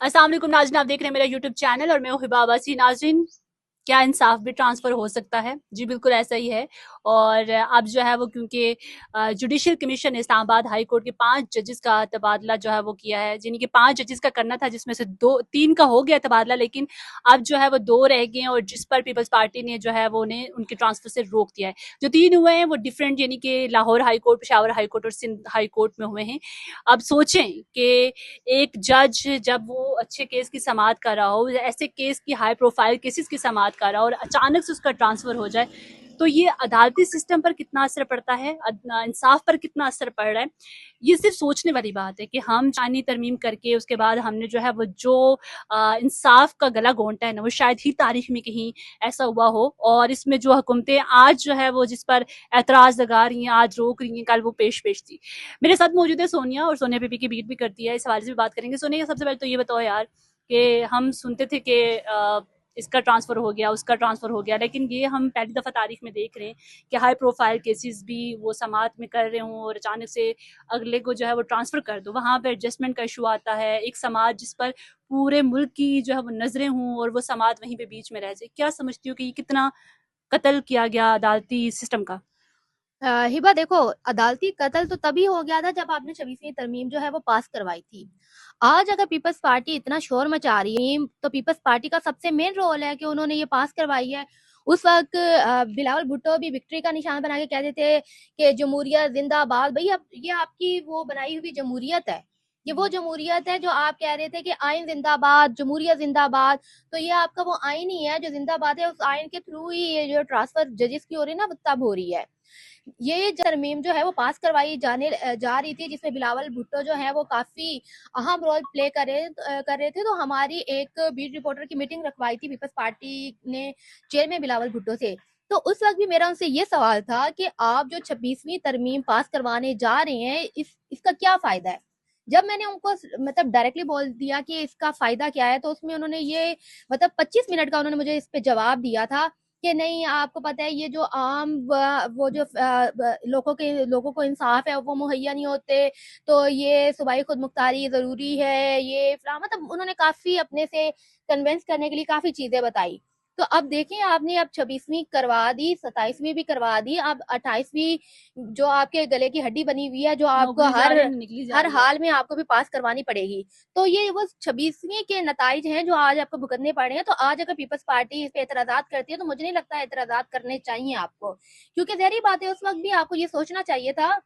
अस्सलाम वालेकुम नाज़रीन, आप देख रहे हैं मेरा यूट्यूब चैनल और मैं हूं हिबा अब्बासी। नाज़रीन, क्या इंसाफ भी ट्रांसफ़र हो सकता है? जी बिल्कुल ऐसा ही है। और अब जो है वो क्योंकि जुडिशियल कमीशन ने इस्लामाबाद हाई कोर्ट के 5 जजेस का तबादला जो है वो किया है, जिन्हीं के 5 जजेस का करना था, जिसमें से 3 का हो गया तबादला, लेकिन अब जो है वो 2 रह गए हैं और जिस पर पीपल्स पार्टी ने जो है वो उन्हें उनके ट्रांसफ़र से रोक दिया है। जो 3 हुए हैं वो डिफरेंट, यानी कि Lahore high court, Peshawar high court और सिंध हाई कोर्ट में हुए हैं। अब सोचें कि एक जज जब वो अच्छे केस की समाअत कर रहा हो, ऐसे केस की हाई प्रोफाइल केसेस की समाअत कर रहा हो और अचानक से उसका ट्रांसफर हो जाए, तो ये अदालती सिस्टम पर कितना असर पड़ता है, इंसाफ पर कितना असर पड़ रहा है। ये सिर्फ सोचने वाली बात है कि हम शानी तरमीम करके उसके बाद हमने जो है वो जो इंसाफ का गला घोंटा है ना, वो शायद ही तारीख में कहीं ऐसा हुआ हो। और इसमें जो हुकूमतें आज जो है वो जिस पर एतराज लगा रही हैं, आज रोक रही हैं, कल वो पेश पेश थी। मेरे साथ मौजूद है सोनिया, और सोनिया बीबी की बीट भी करती है, इस हवाले से भी बात करेंगे। सोनिया, सबसे पहले तो ये बताओ यार कि हम सुनते थे कि इसका ट्रांसफ़र हो गया, उसका ट्रांसफ़र हो गया, लेकिन ये हम पहली दफ़ा तारीख में देख रहे हैं कि हाई प्रोफाइल केसेस भी वो समाअत में कर रहे हों और अचानक से अगले को जो है वो ट्रांसफ़र कर दो। वहाँ पर एडजस्टमेंट का इशू आता है, एक समाज जिस पर पूरे मुल्क की जो है वो नज़रें हों और वो समाअत वहीं पे बीच में रह जाए। क्या समझती हो कि ये कितना कत्ल किया गया अदालती सिस्टम का? हिबा देखो, अदालती कत्ल तो तभी हो गया था जब आपने 26वीं तरमीम जो है वो पास करवाई थी। आज अगर पीपल्स पार्टी इतना शोर मचा रही है तो पीपल्स पार्टी का सबसे मेन रोल है कि उन्होंने ये पास करवाई है। उस वक्त बिलावल भुट्टो भी विक्ट्री का निशान बना के कहते थे कि जमहूरियत जिंदाबाद। भाई, अब ये आपकी वो बनाई हुई जमहूरियत है। ये वो जमहूरियत है जो आप कह रहे थे कि आइन जिंदाबाद, जमहूरियत जिंदाबाद। तो ये आपका वो आइन ही है जो जिंदाबाद है। उस आइन के थ्रू ही ये जो ट्रांसफर जजेस की हो रही है ना, वो तब हो रही है। ये तरमीम जो है वो पास करवाई जा रही थी, जिसमें बिलावल भुट्टो जो है वो काफी अहम रोल प्ले कर रहे थे। तो हमारी एक बीट रिपोर्टर की मीटिंग रखवाई थी पीपल्स पार्टी ने चेयरमैन बिलावल भुट्टो से। तो उस वक्त भी मेरा उनसे ये सवाल था कि आप जो 26वीं तरमीम पास करवाने जा रहे हैं, इसका क्या फायदा है। जब मैंने उनको मतलब डायरेक्टली बोल दिया कि इसका फायदा क्या है, तो उसमें उन्होंने ये मतलब 25 मिनट का उन्होंने मुझे इस पे जवाब दिया था कि नहीं, आपको पता है ये जो आम वो जो लोगों को इंसाफ है वो मुहैया नहीं होते, तो ये सूबाई खुद मुख्तारी जरूरी है, ये मतलब उन्होंने काफी अपने से कन्विंस करने के लिए काफी चीजें बताई। तो अब देखें, आपने अब 26वीं करवा दी, 27वीं भी करवा दी, अब 28वीं जो आपके गले की हड्डी बनी हुई है, जो आपको नौकरी जा हर रही है, निकली जा हर रही है। हाल में आपको भी पास करवानी पड़ेगी। तो ये वो 26वीं के नताइज हैं जो आज आपको भुगतने पड़ रहे हैं। तो आज अगर पीपल्स पार्टी इस पे एतराजात करती है तो मुझे नहीं लगता एतराजात करने चाहिए आपको, क्योंकि जहरी बात है, उस वक्त भी आपको ये सोचना चाहिए था।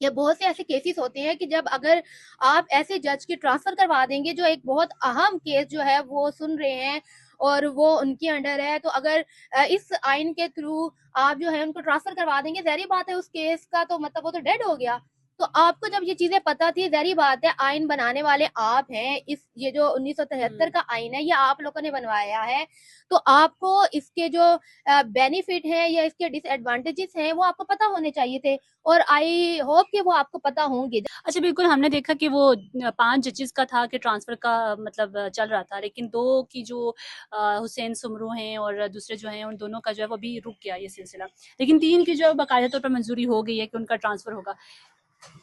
ये बहुत से ऐसे केसेस होते हैं कि जब अगर आप ऐसे जज की ट्रांसफर करवा देंगे जो एक बहुत अहम केस जो है वो सुन रहे हैं और वो उनके अंडर है, तो अगर इस आइन के थ्रू आप जो है उनको ट्रांसफर करवा देंगे, जहरी बात है उस केस का तो मतलब वो तो डेड हो गया। तो आपको जब ये चीजें पता थी, जहरी बात है आइन बनाने वाले आप हैं, ये जो 1973 का आइन है ये आप लोगों ने बनवाया है, तो आपको इसके जो बेनिफिट है या इसके डिसएडवांटेजेस हैं वो आपको पता होने चाहिए थे, और आई होप कि वो आपको पता होंगे। अच्छा, बिल्कुल, हमने देखा कि वो 5 जजेस का था कि ट्रांसफ़र का मतलब चल रहा था, लेकिन 2 की जो हुसैन सुमरू हैं और दूसरे जो हैं, उन दोनों का जो है वो अभी रुक गया ये सिलसिला। लेकिन 3 की जो बाकायदा तौर पर मंजूरी हो गई है कि उनका ट्रांसफ़र होगा।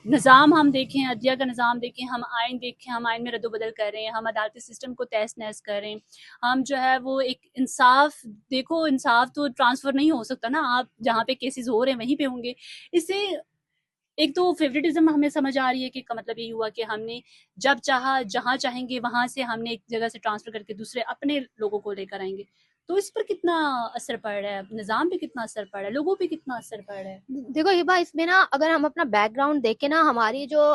निज़ाम हम देखें, अदलिया का निज़ाम देखें, हम आइन देखें, हम आइन में रद्द-बदल कर रहे हैं, हम अदालती सिस्टम को तहस-नहस कर रहे हैं। हम जो है वो एक इंसाफ देखो, इंसाफ तो ट्रांसफ़र नहीं हो सकता ना, आप जहाँ पे केसेज़ हो रहे हैं वहीं पे होंगे। इससे एक तो फेवरेटिज्म हमें समझ आ रही है कि का मतलब यही हुआ कि हमने जब चाहा जहाँ चाहेंगे वहां से हमने एक जगह से ट्रांसफर करके दूसरे अपने लोगों को लेकर आएंगे। तो इस पर कितना असर पड़ रहा है, निज़ाम पे कितना असर पड़ रहा है, लोगों पे कितना असर पड़ रहा है? देखो हिबा, इसमें ना अगर हम अपना बैकग्राउंड देखें ना, हमारी जो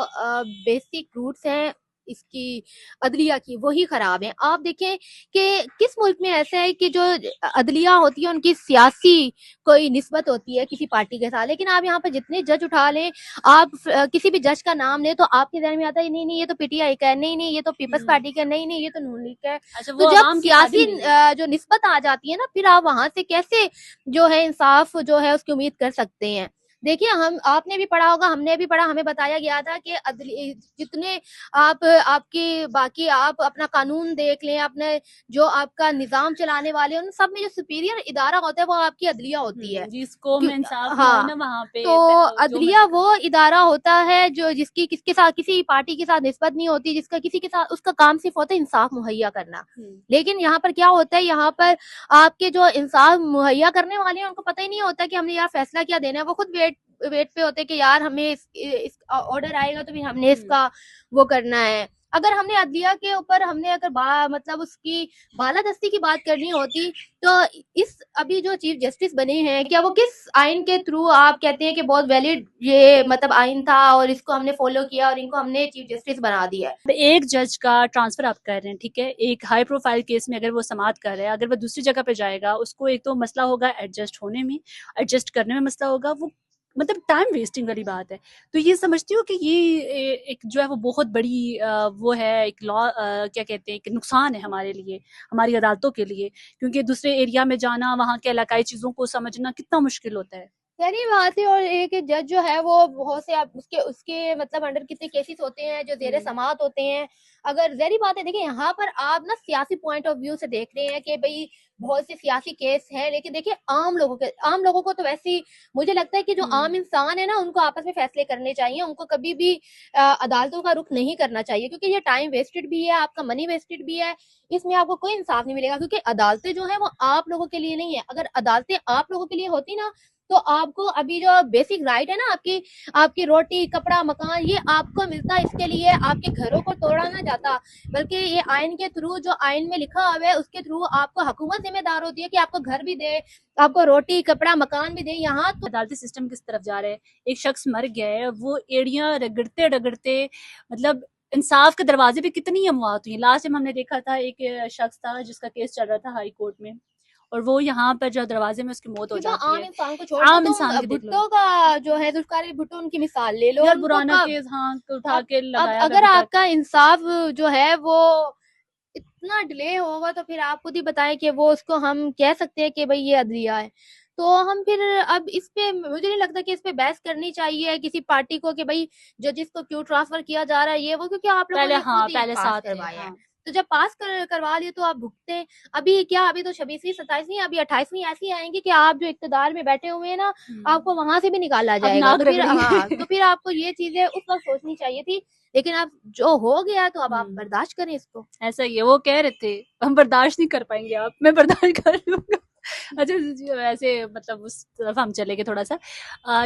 बेसिक रूट्स हैं इसकी अदलिया की, वही खराब है। आप देखें कि किस मुल्क में ऐसा है कि जो अदलिया होती है उनकी सियासी कोई निस्बत होती है किसी पार्टी के साथ, लेकिन आप यहाँ पर जितने जज उठा लें, आप किसी भी जज का नाम लें तो आपके ध्यान में आता है नहीं नहीं ये तो पीटीआई का है, नहीं नहीं ये तो पीपल्स पार्टी का है, नहीं नहीं ये तो नून लीग का है। अच्छा, तो वो जब अवाम की सियासी खादिम नहीं है। जो निस्बत आ जाती है ना, फिर आप वहां से कैसे जो है इंसाफ जो है उसकी उम्मीद कर सकते हैं। देखिए, हम आपने भी पढ़ा होगा, हमने भी पढ़ा, हमें बताया गया था कि जितने आपके बाकी आप अपना कानून देख लें, अपने जो आपका निज़ाम चलाने वाले हैं, उन सब में जो सुपीरियर इदारा होता है, वो आपकी अदलिया होती है। जिसको में इंसाफ ना हो हाँ, ना वहाँ पे तो जो अदलिया मर्जी वो करो। इदारा होता है जो जिसकी किसके साथ किसी पार्टी के साथ निस्बत नहीं होती, जिसका किसी के साथ उसका काम सिर्फ होता है इंसाफ मुहैया करना। लेकिन यहाँ पर क्या होता है, यहाँ पर आपके जो इंसाफ मुहैया करने वाले हैं उनको पता ही नहीं होता कि हमने यार फैसला क्या देना है। वो खुद वेट वेट पे होते हैं कि यार हमें इस ऑर्डर आएगा तो फिर हमने इसका वो करना है। अगर हमने अदलिया के ऊपर हमने अगर मतलब उसकी बालादस्ती की बात करनी होती, तो इस अभी जो चीफ जस्टिस बने हैं, क्या वो किस आइन के थ्रू आप कहते हैं कि बहुत वैलिड ये मतलब आइन था और इसको हमने फॉलो किया और इनको हमने चीफ जस्टिस बना दिया है। एक जज का ट्रांसफर आप कर रहे हैं, ठीक है, एक हाई प्रोफाइल केस में अगर वो समाप्त कर रहा है, अगर वो दूसरी जगह पे जाएगा, उसको एक तो मसला होगा एडजस्ट होने में, एडजस्ट करने में मसला होगा, वो मतलब टाइम वेस्टिंग वाली बात है। तो ये समझती हूँ कि ये एक जो है वो बहुत बड़ी वो है एक लॉ, क्या कहते हैं, एक नुकसान है हमारे लिए, हमारी अदालतों के लिए, क्योंकि दूसरे एरिया में जाना, वहाँ के इलाकाई चीज़ों को समझना कितना मुश्किल होता है। सही बात है। और एक जज जो है वो बहुत से आप उसके उसके मतलब अंडर कितने केसेस होते हैं जो जेर समात होते हैं। अगर जहरी बात है, देखिए यहाँ पर आप ना सियासी पॉइंट ऑफ व्यू से देख रहे हैं कि भाई बहुत से सियासी केस हैं, लेकिन देखिए आम लोगों को तो वैसे ही मुझे लगता है कि जो आम इंसान है ना, उनको आपस में फैसले करने चाहिए, उनको कभी भी अदालतों का रुख नहीं करना चाहिए, क्योंकि ये टाइम वेस्टेड भी है, आपका मनी वेस्टेड भी है। इसमें आपको कोई इंसाफ नहीं मिलेगा, क्योंकि अदालतें जो है वो आप लोगों के लिए नहीं है। अगर अदालतें आप लोगों के लिए होती ना, तो आपको अभी जो बेसिक राइट है ना, आपकी आपकी रोटी कपड़ा मकान, ये आपको मिलता, इसके लिए आपके घरों को तोड़ा ना जाता, बल्कि ये आइन के थ्रू, जो आइन में लिखा हुआ है उसके थ्रू आपको हुकूमत जिम्मेदार होती है कि आपको घर भी दे, आपको रोटी कपड़ा मकान भी दे। यहाँ तो अदालती सिस्टम किस तरफ जा रहा है, एक शख्स मर गया है, वो एड़ियां रगड़ते रगड़ते, मतलब इंसाफ के दरवाजे पे कितनी अमवात हुई। लास्ट टाइम हमने देखा था एक शख्स था जिसका केस चल रहा था हाई कोर्ट में, और वो यहाँ पर जो दरवाजे में उसकी मौत हो तो जाती आम है। इंसान को छोड़ दो, आम इंसान तुम की देख लो भुट्टो का जो है जुल्फकार भुट्टो उनकी मिसाल ले लो, यार, उनको पुराना कब केस हाँ उठा के अब लगाया अगर बेटा। आपका इंसाफ जो है वो इतना डिले होगा, तो फिर आप खुद ही बताएं कि वो उसको हम कह सकते हैं कि भाई ये अदलिया है। तो हम फिर अब इस पे मुझे नहीं लगता कि इस पे बहस करनी चाहिए किसी पार्टी को कि भाई जजिस को क्यों ट्रांसफर किया जा रहा है, ये वो, क्योंकि आप लोगों पहले ने हाँ खुद ही पहले पास साथ थे करवाया है। हाँ। तो जब पास करवा लिए तो आप भुगते हैं। अभी क्या, अभी तो 26वीं 27वीं अभी 28वीं ऐसी आएंगी कि आप जो इक्तदार में बैठे हुए हैं ना, आपको वहां से भी निकाला अब जाएगा। नाक तो फिर हाँ, रगड़ेंगे। तो फिर आपको ये चीजें उस वक्त सोचनी चाहिए थी, लेकिन अब जो हो गया तो अब आप बर्दाश्त करें इसको। ऐसा ही है, वो कह रहे थे हम बर्दाश्त नहीं कर पाएंगे, आप मैं बर्दाश्त कर लूंगा। अच्छा वैसे मतलब उस तरफ हम चले गए थोड़ा सा।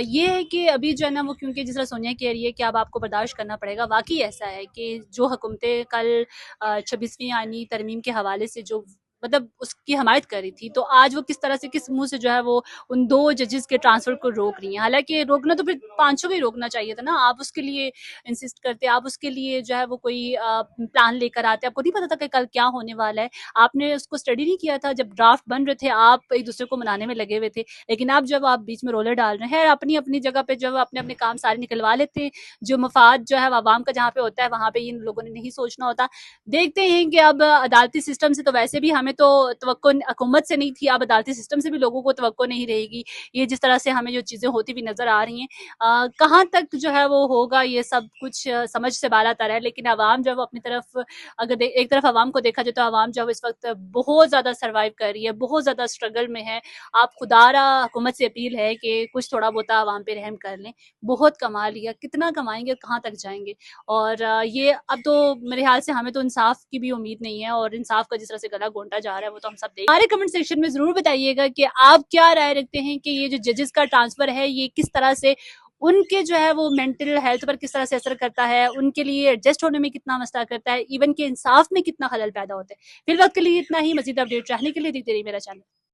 ये है कि अभी जो है ना वो, क्योंकि जिस तरह सोनिया कह रही है कि अब आपको बर्दाश्त करना पड़ेगा, वाकई ऐसा है कि जो हुकूमतें कल 26वीं आईनी तरमीम के हवाले से जो मतलब उसकी हमायत कर रही थी, तो आज वो किस तरह से किस मुंह से जो है वो उन 2 जजेस के ट्रांसफर को रोक रही हैं। हालांकि रोकना तो फिर 500 को ही रोकना चाहिए था ना, आप उसके लिए इंसिस्ट करते, आप उसके लिए जो है वो कोई प्लान लेकर आते, आपको नहीं पता था कि कल क्या होने वाला है, आपने उसको स्टडी नहीं किया था, जब ड्राफ्ट बन रहे थे आप एक दूसरे को मनाने में लगे हुए थे। लेकिन अब जब आप बीच में रोलर डाल रहे हैं, अपनी अपनी जगह पे जब अपने अपने काम सारे निकलवा लेते हैं, जो मफाद जो है आवाम का जहाँ पे होता है वहां पे इन लोगों ने नहीं सोचना होता। देखते हैं कि अब अदालती सिस्टम से तो वैसे भी हमें तो तवक्को हुकूमत से नहीं थी, अब अदालती सिस्टम से भी लोगों को तवक्को नहीं रहेगी। ये जिस तरह से हमें जो चीज़ें होती भी नज़र आ रही हैं, कहाँ तक जो है वो होगा, ये सब कुछ समझ से बालातर है। लेकिन आवाम जो है वो अपनी तरफ, अगर एक तरफ आवाम को देखा जाए तो आवाम जो है इस वक्त बहुत ज़्यादा सर्वाइव कर रही है, बहुत ज़्यादा स्ट्रगल में है। आप खुदारा हुकूमत से अपील है कि कुछ थोड़ा बहुत आवाम पे रहम कर लें। बहुत कमा लिया, कितना कमाएंगे, कहाँ तक जाएंगे। और ये अब तो मेरे ख्याल से हमें तो इंसाफ की भी उम्मीद नहीं है, और इंसाफ का जिस तरह से गला घोंटा जा रहा है वो तो हम सब देख। हमारे कमेंट सेक्शन में जरूर बताइएगा कि आप क्या राय रखते हैं कि ये जो जजेस का ट्रांसफर है ये किस तरह से उनके जो है वो मेंटल हेल्थ पर किस तरह से असर करता है, उनके लिए एडजस्ट होने में कितना मसला करता है, इवन के इंसाफ में कितना खलल पैदा होता है। फिर वक्त के लिए इतना ही। मजीद अपडेट चाहने के लिए देखते रहिए मेरा चैनल।